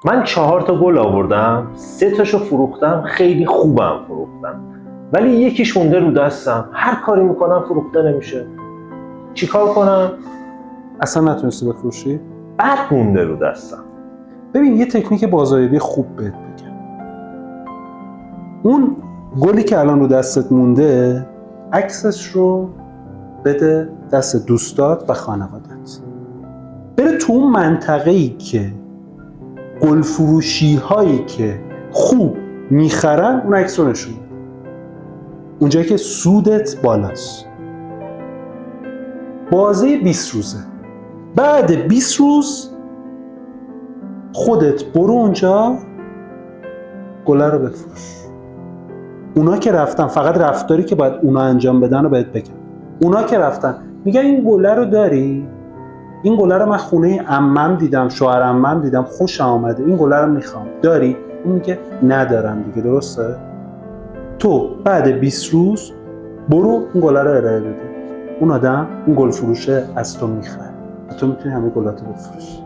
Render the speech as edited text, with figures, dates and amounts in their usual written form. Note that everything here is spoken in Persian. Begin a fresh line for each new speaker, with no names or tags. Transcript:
من 4 تا گل آوردم، 3 تاشو فروختم، خیلی خوبم فروختم، ولی یکیش مونده رو دستم، هر کاری میکنم فروخته نمیشه. چیکار کنم؟
اصلا نتونستی بفروشی؟
بعد مونده رو دستم.
ببین یه تکنیک بازاریابی خوب بهت بگم. اون گلی که الان رو دستت مونده، عکسش رو بده دست دوستات و خانوادت. بره تو اون منطقه‌ای که گل فروشی هایی که خوب میخرن اون عکس رو نشون بده. اونجایی که سودت بالاست. بازه 20 روزه. بعد 20 روز خودت برو اونجا گله رو بفروش. اونا که رفتن، فقط رفتاری که باید اونا انجام بدن رو بهت بگم. اونا که رفتن میگن این گله رو داری؟ این گله رو من خونه عمم دیدم، شوهر عمم دیدم، خوشم آمده، این گله رو میخوام، داری؟ اون میگه ندارم دیگه، درسته؟ تو بعد 20 روز برو این گله رو ارائه بده. اون آدم، اون گل فروشه از تو میخره. تو میتونی همه گلاتو بفروشی.